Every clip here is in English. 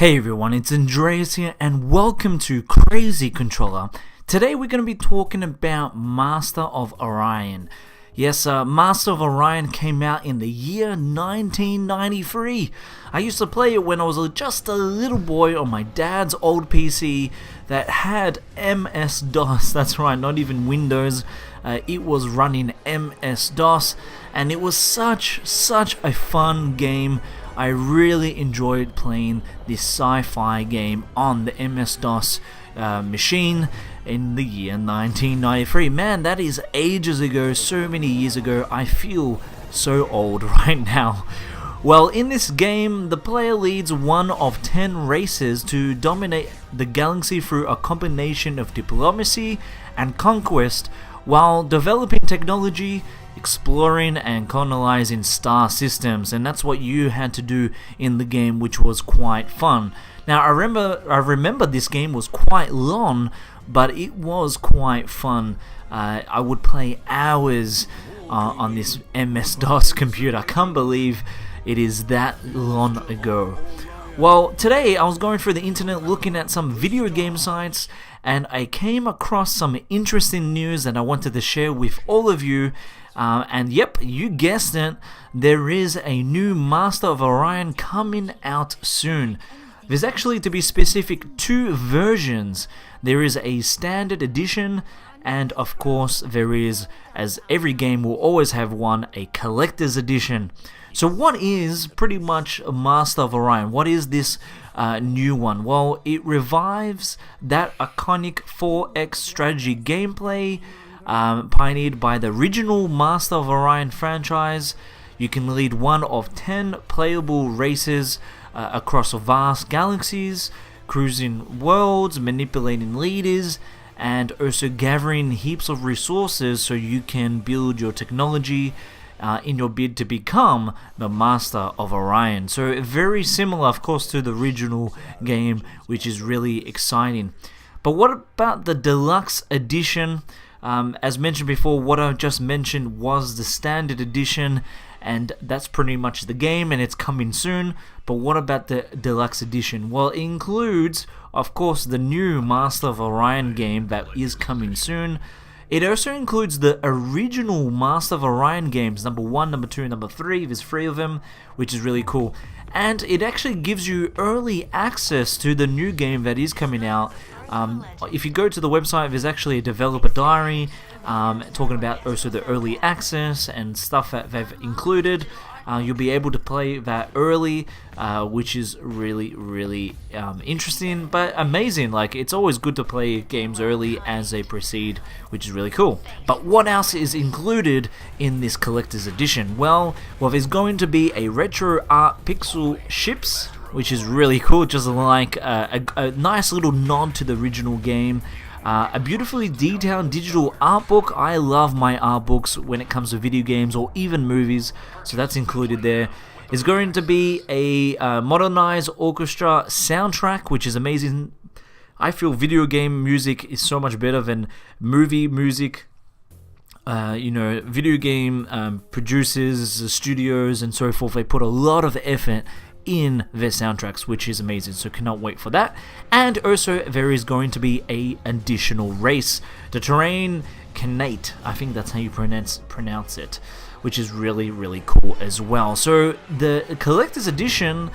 Hey everyone, it's Andreas here and welcome to Crazy Controller. Today we're going to be talking about Master of Orion. Yes, Master of Orion came out in the year 1993. I used to play it when I was just a little boy on my dad's old PC that had MS-DOS. That's right, not even Windows. It was running MS-DOS and it was such a fun game. I really enjoyed playing this sci-fi game on the MS-DOS machine in the year 1993. Man, that is ages ago, so many years ago. I feel so old right now. Well, in this game, the player leads one of 10 races to dominate the galaxy through a combination of diplomacy and conquest while developing technology, exploring and colonizing star systems, and that's what you had to do in the game, which was quite fun. Now I remember this game was quite long, but it was quite fun. I would play hours on this MS-DOS computer. I can't believe it is that long ago. Well, today I was going through the internet looking at some video game sites and I came across some interesting news that I wanted to share with all of you. And yep, you guessed it, there is a new Master of Orion coming out soon. There's actually, to be specific, 2 versions. There is a standard edition, and of course there is, as every game will always have one, a collector's edition. So what is pretty much a Master of Orion? What is this new one? Well, it revives that iconic 4X strategy gameplay pioneered by the original Master of Orion franchise. You can lead one of 10 playable races across vast galaxies, cruising worlds, manipulating leaders, and also gathering heaps of resources so you can build your technology in your bid to become the Master of Orion. So very similar, of course, to the original game, which is really exciting. But what about the deluxe edition? As mentioned before, what I just mentioned was the standard edition, and that's pretty much the game, and it's coming soon. But what about the deluxe edition? Well, it includes, of course, the new Master of Orion game that is coming soon. It also includes the original Master of Orion games, number 1, number 2, number 3. There's 3 of them, which is really cool. And it actually gives you early access to the new game that is coming out. If you go to the website, there's actually a developer diary talking about also the early access and stuff that they've included. You'll be able to play that early, which is really interesting, but amazing. Like, it's always good to play games early as they proceed, which is really cool. But what else is included in this collector's edition? Well, there's going to be a retro art pixel ships, which is really cool, just like a nice little nod to the original game. A beautifully detailed digital art book. I love my art books when it comes to video games or even movies, so that's included there. There's going to be a modernized orchestra soundtrack, which is amazing. I feel video game music is so much better than movie music. Video game producers, studios, and so forth, they put a lot of effort in their soundtracks, which is amazing, so cannot wait for that. And also there is going to be a additional race, the Terrain Canate, I think that's how you pronounce it, which is really cool as well. So the collector's edition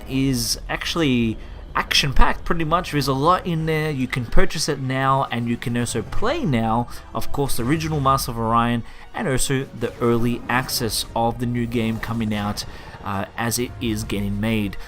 is actually action-packed pretty much. There's a lot in there. You can purchase it now and you can also play now, of course, the original Master of Orion and also the early access of the new game coming out as it is getting made.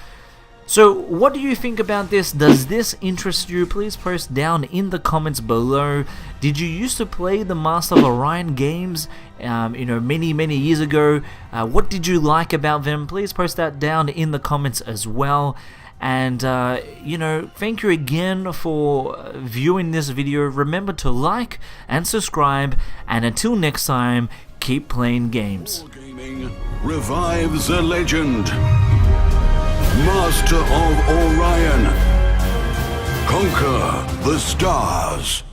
So what do you think about this? Does this interest you? Please post down in the comments below. Did you used to play the Master of Orion games many years ago? What did you like about them? Please post that down in the comments as well. And thank you again for viewing this video. Remember to like and subscribe, and until next time, keep playing games. Gaming revives a legend. Master of Orion. Conquer the stars.